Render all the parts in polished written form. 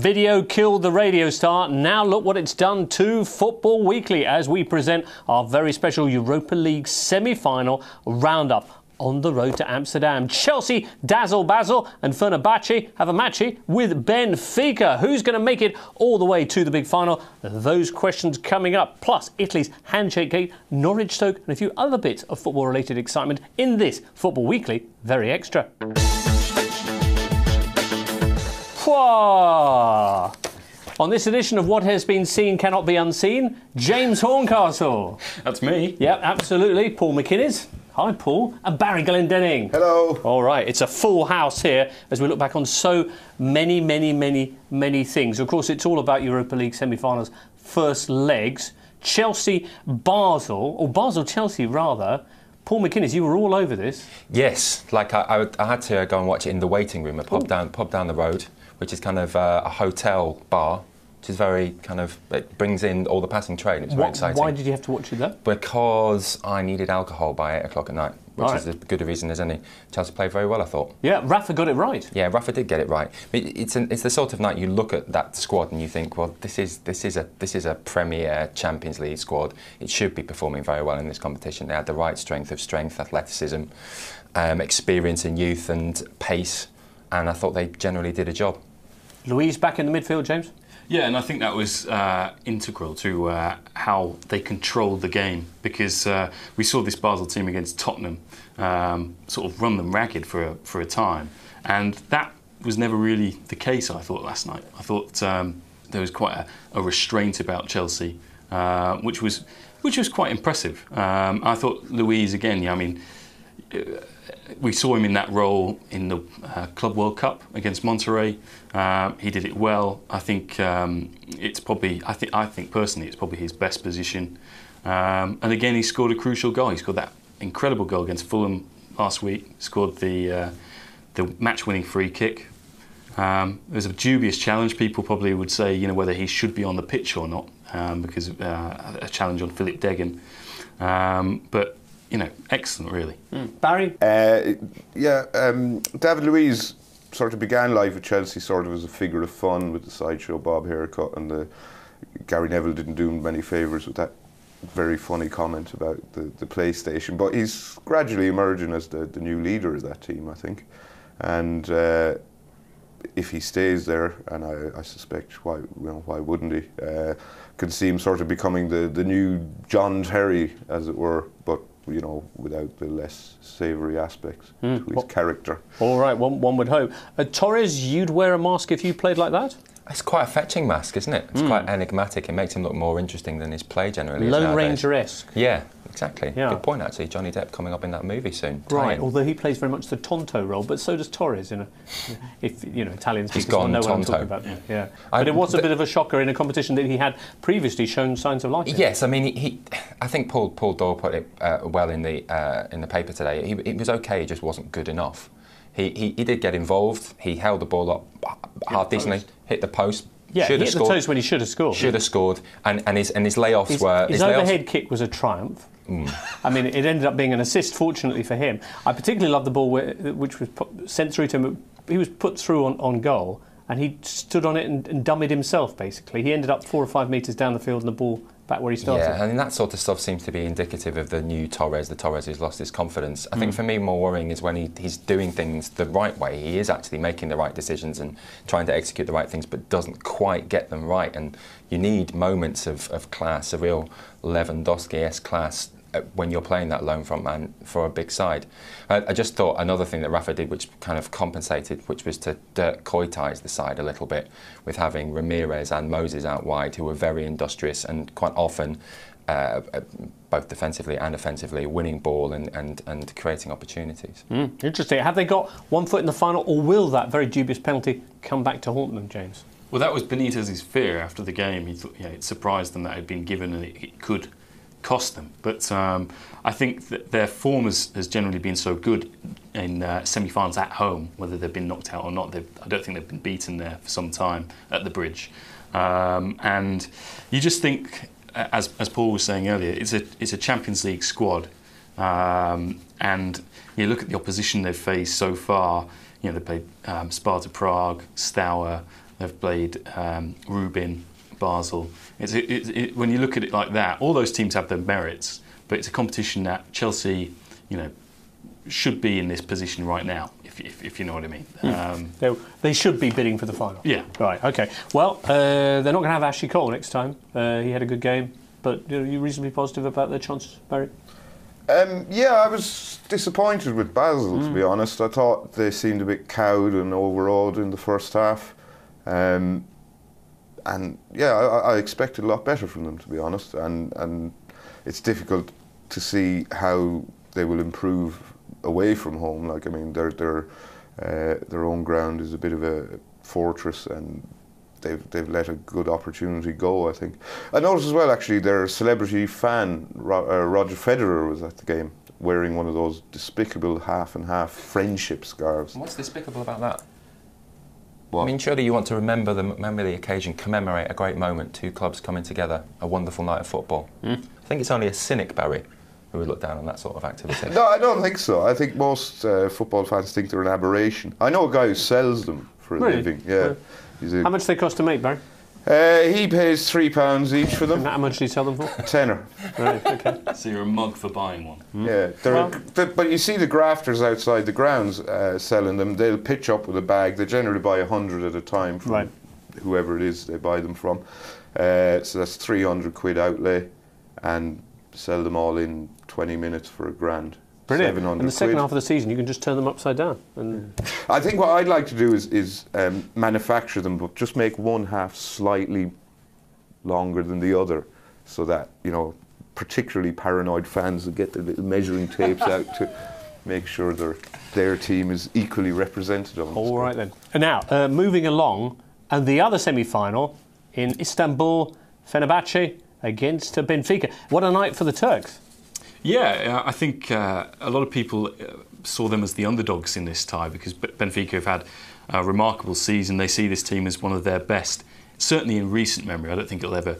Video killed the radio star. Now look what it's done to Football Weekly as we present our very special Europa League semi-final roundup. On the road to Amsterdam, Chelsea dazzle Basel and Fenerbahce have a matchy with Benfica. Who's going to make it all the way to the big final? Those questions coming up. Plus Italy's handshake gate, Norwich Stoke and a few other bits of football-related excitement in this Football Weekly Very Extra. Pwah! On this edition of What Has Been Seen Cannot Be Unseen, James Horncastle. That's me. Yep, absolutely. Paul McInnes. Hi, Paul. And Barry Glendenning. Hello. All right, it's a full house here as we look back on so many things. Of course, it's all about Europa League semi-finals, first legs. Chelsea-Basel, or Basel-Chelsea rather. Paul McInnes, you were all over this. Yes, like I had to go and watch it in the waiting room, a pub down the road, which is kind of a hotel bar, which is very kind of, it brings in all the passing train. It's very exciting. Why did you have to watch it there? Because I needed alcohol by 8 o'clock at night, which is as good a reason as any. Chelsea played very well, I thought. Yeah, Rafa got it right. Yeah, Rafa did get it right. It's the sort of night you look at that squad and you think, well, this is a Premier Champions League squad. It should be performing very well in this competition. They had the right strength, athleticism, experience and youth and pace, and I thought they generally did a job. Luiz back in the midfield, James? Yeah, and I think that was integral to how they controlled the game, because we saw this Basel team against Tottenham sort of run them ragged for a time, and that was never really the case, I thought, last night. I thought there was quite a restraint about Chelsea, which was quite impressive. I thought Luiz, again, yeah, I mean, we saw him in that role in the Club World Cup against Monterrey. He did it well. I think it's probably. I think personally, it's probably his best position. And again, he scored a crucial goal. He scored that incredible goal against Fulham last week. Scored the match-winning free kick. It was a dubious challenge. People probably would say, you know, whether he should be on the pitch or not, because a challenge on Philip Deggan. But you know, excellent, really. Barry? David Luiz sort of began life at Chelsea sort of as a figure of fun with the sideshow bob haircut, and Gary Neville didn't do him many favours with that very funny comment about the PlayStation. But he's gradually emerging as the new leader of that team, I think. And if he stays there, and I suspect why wouldn't he? Could see him sort of becoming the new John Terry, as it were, but you know, without the less savoury aspects to his character. All right, one would hope. Torres, you'd wear a mask if you played like that? It's quite a fetching mask, isn't it? It's quite enigmatic. It makes him look more interesting than his play generally. Lone Ranger-esque. Yeah, exactly. Yeah. Good point, actually. Johnny Depp coming up in that movie soon. Right, although he plays very much the Tonto role, but so does Torres. If you know, Italian speakers will know what I'm talking about. Yeah. But it was a bit of a shocker in a competition that he had previously shown signs of life in. Yes, I mean, I think Paul Doyle put it well in the paper today. It was okay, it just wasn't good enough. He did get involved. He held the ball up half decently, hit the post. Yeah, he hit the toes when he should have sred. Should have scored, and his layoffs were. His overhead kick was a triumph. I mean, it ended up being an assist, fortunately for him. I particularly loved the ball which was sent through to him. He was put through on goal, and he stood on it and dummied himself, basically. He ended up 4 or 5 metres down the field and the ball back where he started. Yeah, I mean, that sort of stuff seems to be indicative of the new Torres, the Torres who's lost his confidence. I think for me, more worrying is when he's doing things the right way. He is actually making the right decisions and trying to execute the right things, but doesn't quite get them right. And you need moments of class, a real Lewandowski-esque class, when you're playing that lone front man for a big side. I just thought another thing that Rafa did which kind of compensated, which was to Dirk Kuyt's the side a little bit, with having Ramirez and Moses out wide, who were very industrious and quite often, both defensively and offensively, winning ball and creating opportunities. Interesting. Have they got one foot in the final, or will that very dubious penalty come back to haunt them, James? Well, that was Benitez's fear after the game. He thought, it surprised them that it had been given and it could cost them. But I think that their form has generally been so good in semi-finals at home, whether they've been knocked out or not. I don't think they've been beaten there for some time at the Bridge. And you just think, as Paul was saying earlier, it's a Champions League squad. And you look at the opposition they've faced so far. You know, they played Sparta Prague, Steaua. they've played Rubin, Basel. When you look at it like that, all those teams have their merits, but it's a competition that Chelsea, should be in this position right now, if you know what I mean. They should be bidding for the final. Yeah. Right, OK. Well, they're not going to have Ashley Cole next time. He had a good game, but you're reasonably positive about their chances, Barry? Yeah, I was disappointed with Basel, to be honest. I thought they seemed a bit cowed and overawed in the first half. And yeah, I expected a lot better from them, to be honest. And it's difficult to see how they will improve away from home. Like, I mean, their own ground is a bit of a fortress, and they've let a good opportunity go, I think. I noticed as well, actually, their celebrity fan, Roger Federer, was at the game, wearing one of those despicable half-and-half friendship scarves. What's despicable about that? What? I mean, surely you want to remember the occasion, commemorate a great moment, two clubs coming together, a wonderful night of football. I think it's only a cynic, Barry, who would look down on that sort of activity. No, I don't think so. I think most football fans think they're an aberration. I know a guy who sells them for a living. Yeah. How much do they cost to make, Barry? He pays £3 each for them. And how much do you sell them for? Tenner. Right, OK. So you're a mug for buying one. Yeah, but you see the grafters outside the grounds selling them. They'll pitch up with a bag. They generally buy 100 at a time from whoever it is they buy them from. So that's 300 quid outlay, and sell them all in 20 minutes for £1,000. Brilliant. And the second half of the season, you can just turn them upside down. And I think what I'd like to do is manufacture them, but just make one half slightly longer than the other, so that, particularly paranoid fans will get their little measuring tapes out to make sure their team is equally represented on all right then. And now, moving along, and the other semi-final in Istanbul, Fenerbahce against Benfica. What a night for the Turks. Yeah, I think a lot of people saw them as the underdogs in this tie, because Benfica have had a remarkable season. They see this team as one of their best, certainly in recent memory. I don't think it'll ever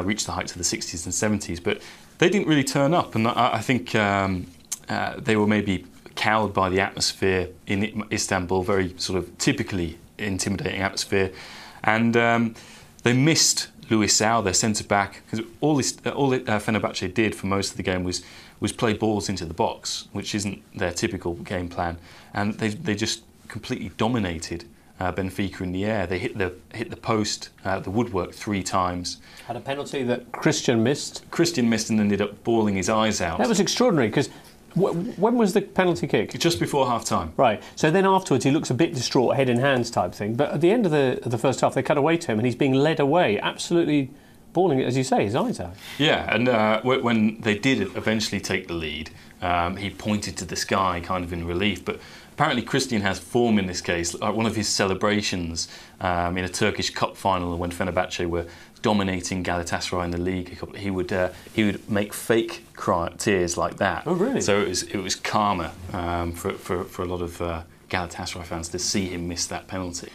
reach the heights of the 60s and 70s, but they didn't really turn up, and I think they were maybe cowed by the atmosphere in Istanbul, very sort of typically intimidating atmosphere, and they missed Luiz, their centre-back, because all Fenerbahce did for most of the game was play balls into the box, which isn't their typical game plan, and they just completely dominated Benfica in the air. They hit the post, the woodwork 3 times. Had a penalty that Christian missed. Christian missed and ended up bawling his eyes out. That was extraordinary, because when was the penalty kick? Just before half-time. Right. So then afterwards he looks a bit distraught, head in hands type thing. But at the end of the first half, they cut away to him and he's being led away, absolutely bawling, as you say, his eyes out. Yeah, and when they did eventually take the lead, he pointed to the sky kind of in relief. But apparently Christian has form in this case. One of his celebrations in a Turkish Cup final when Fenerbahce were dominating Galatasaray in the league, he would make fake tears like that. Oh, really? So it was karma for a lot of Galatasaray fans to see him miss that penalty.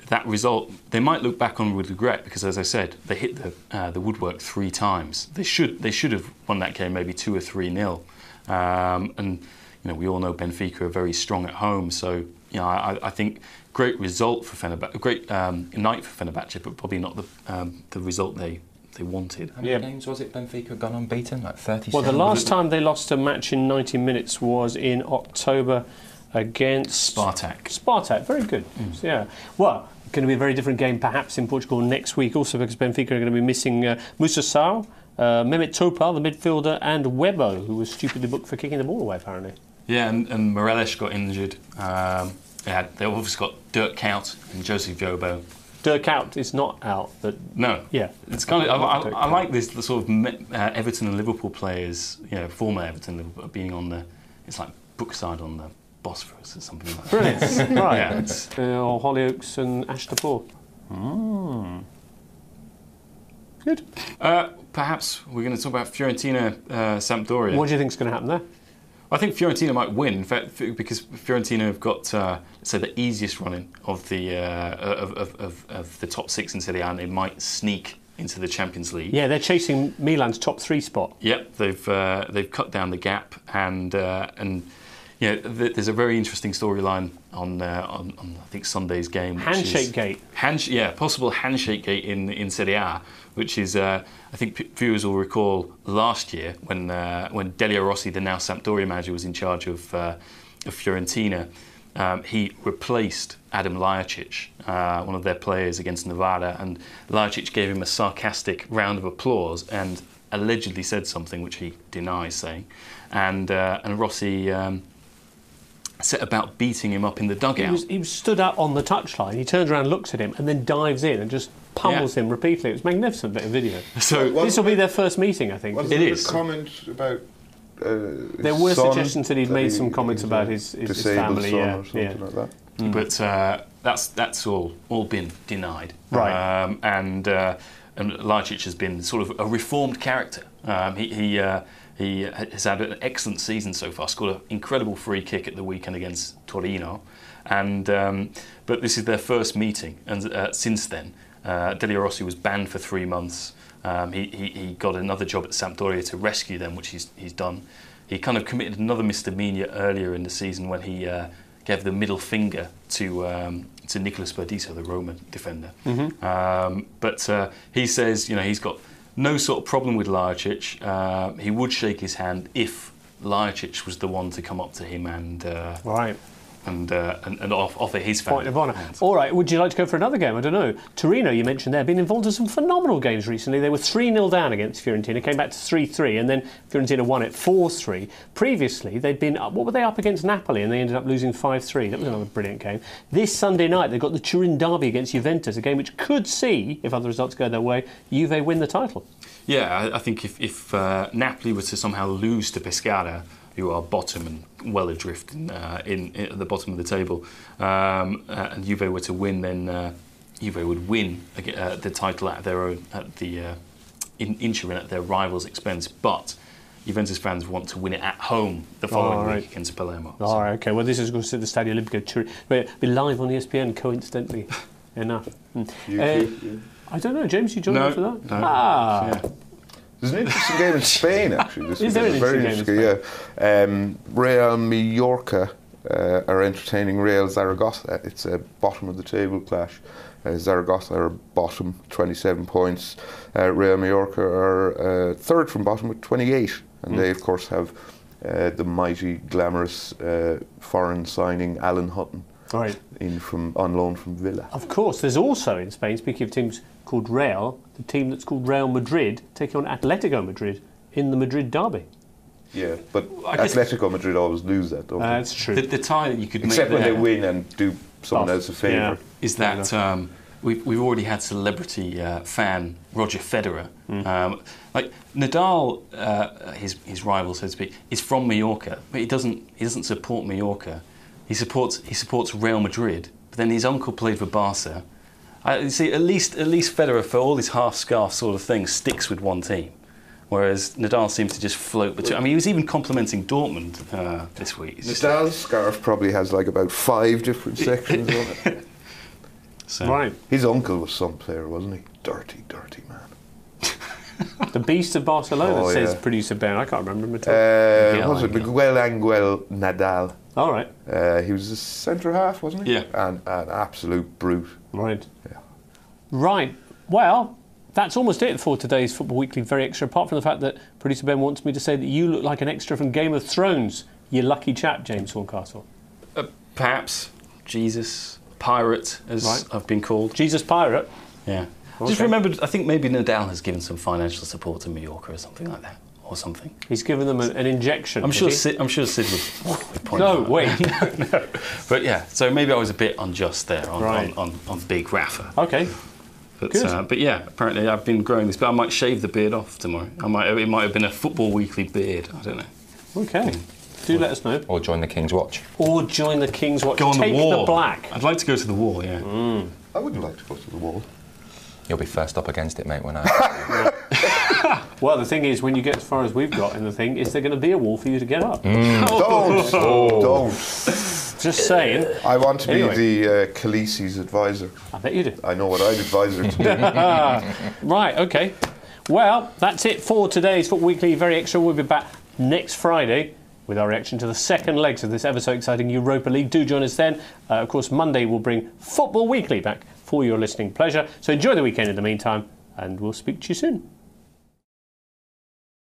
That result, they might look back on with regret, because, as I said, they hit the woodwork 3 times. They should have won that game maybe 2 or 3-0. And we all know Benfica are very strong at home, so I think great result for Fenerbahce, great night for Fenerbahce, but probably not the result they wanted. How many games was it Benfica had gone unbeaten? Like 37? Well, the last time they lost a match in 90 minutes was in October against Spartak, very good. So, yeah. Well, going to be a very different game perhaps in Portugal next week, also because Benfica are going to be missing Moussa Sarr, Mehmet Topal, the midfielder, and Webbo, who was stupidly booked for kicking the ball away, apparently. Yeah, and Morelos got injured. They obviously got Dirk Kuyt and Joseph Jobo. Dirk Kuyt is not out, but no. Yeah, it's kind of. I like this the sort of Everton and Liverpool players, former Everton, Liverpool, being on the. It's like Brookside on the Bosphorus or something like that. Brilliant, right? Yeah, or Hollyoaks and Ashtapur. Good. Perhaps we're going to talk about Fiorentina, Sampdoria. What do you think is going to happen there? I think Fiorentina might win, in fact, because Fiorentina have got, let's say, the easiest running of the top 6 in Serie A, and they might sneak into the Champions League. Yeah, they're chasing Milan's top 3 spot. Yep, they've cut down the gap, and Yeah, there's a very interesting storyline on I think Sunday's game. Handshake gate. Possible handshake gate in Serie A, which is I think viewers will recall last year when Delio Rossi, the now Sampdoria manager, was in charge of Fiorentina. He replaced Adam Ljajic, one of their players, against Nevada, and Ljajic gave him a sarcastic round of applause and allegedly said something which he denies saying, and Rossi set about beating him up in the dugout. He was stood up on the touchline. He turns around, looks at him, and then dives in and just pummels him repeatedly. It was a magnificent bit of video. So this will be their first meeting, I think. It is. A comment about. There were suggestions that he'd made some comments about his family, or something like that. Mm. But that's all been denied. Right. And Ljajic has been sort of a reformed character. He has had an excellent season so far. Scored an incredible free kick at the weekend against Torino, but this is their first meeting. And since then, Delio Rossi was banned for 3 months. He got another job at Sampdoria to rescue them, which he's done. He kind of committed another misdemeanor earlier in the season when he gave the middle finger to Nicolas Perdiso, the Roma defender. Mm-hmm. But he says, he's got no sort of problem with Ljajic. He would shake his hand if Ljajic was the one to come up to him and offer his family. Point of honour. All right, would you like to go for another game? I don't know. Torino, you mentioned there, been involved in some phenomenal games recently. They were 3-0 down against Fiorentina, came back to 3-3, and then Fiorentina won it 4-3. Previously, they'd been what were they up against Napoli, and they ended up losing 5-3. That was another brilliant game. This Sunday night, they've got the Turin derby against Juventus, a game which could see, if other results go their way, Juve win the title. Yeah, I think if Napoli were to somehow lose to Pescara, who are bottom and well adrift at the bottom of the table, and Juve were to win, then Juve would win the title at their own in Turin at their rivals' expense. But Juventus fans want to win it at home the following week against Palermo. All right, okay. Well, this is going to see the Stadio Olimpico Turin. We'll be live on ESPN, coincidentally enough. I don't know, James. You joined me for that? No. Yeah. There's an interesting game in Spain, actually. Is there an interesting game in Spain? Yeah. Real Mallorca are entertaining Real Zaragoza. It's a bottom-of-the-table clash. Zaragoza are bottom, 27 points. Real Mallorca are third from bottom with 28. And they, of course, have the mighty, glamorous foreign signing Alan Hutton. Right. On loan from Villa. Of course, there's also in Spain, speaking of teams called Real, the team that's called Real Madrid taking on Atletico Madrid in the Madrid derby. Yeah, but Atletico Madrid always lose that, don't they? That's true. The tie that you could Except make when they win and do someone else a favour. Is that we've already had celebrity fan Roger Federer. Like Nadal, his rival, so to speak, is from Mallorca, but he doesn't support Mallorca. He supports Real Madrid, but then his uncle played for Barca. You see, at least Federer, for all his half-scarf sort of thing, sticks with one team, whereas Nadal seems to just float between. I mean, he was even complimenting Dortmund this week. Nadal's scarf probably has like about 5 different sections on it. Right. His uncle was some player, wasn't he? Dirty, dirty man. The Beast of Barcelona, says producer Ben. I can't remember him at all. Was it Miguel Ángel Nadal? All right. He was a centre half, wasn't he? Yeah. And an absolute brute. Right. Yeah. Right. Well, that's almost it for today's Football Weekly Very Extra, apart from the fact that producer Ben wants me to say that you look like an extra from Game of Thrones. You lucky chap, James Horncastle. Perhaps Jesus Pirate, as I've been called. Jesus Pirate? Yeah. Okay. Just remembered, I think maybe Nadal has given some financial support to Mallorca or something like that. Or something. He's given them an injection. I'm sure Sid would point No, out. wait. No. But yeah, so maybe I was a bit unjust there on Big Rafa. Okay. But yeah, apparently I've been growing this, but I might shave the beard off tomorrow. It might have been a Football Weekly beard. I don't know. Okay. Do let us know. Or join the King's Watch. Or join the King's Watch. Go on Take the wall. the black. I'd like to go to the wall, yeah. I wouldn't like to go to the wall. You'll be first up against it, mate, when I... Well, the thing is, when you get as far as we've got in the thing, is there going to be a wall for you to get up? Don't. Just saying. I want to be the Khaleesi's advisor. I bet you do. I know what I'd advise her to do. Right, okay. Well, that's it for today's Football Weekly Very Extra. We'll be back next Friday. with our reaction to the second legs of this ever so exciting Europa League. Do join us then. Of course, Monday will bring Football Weekly back for your listening pleasure. So enjoy the weekend in the meantime, and we'll speak to you soon.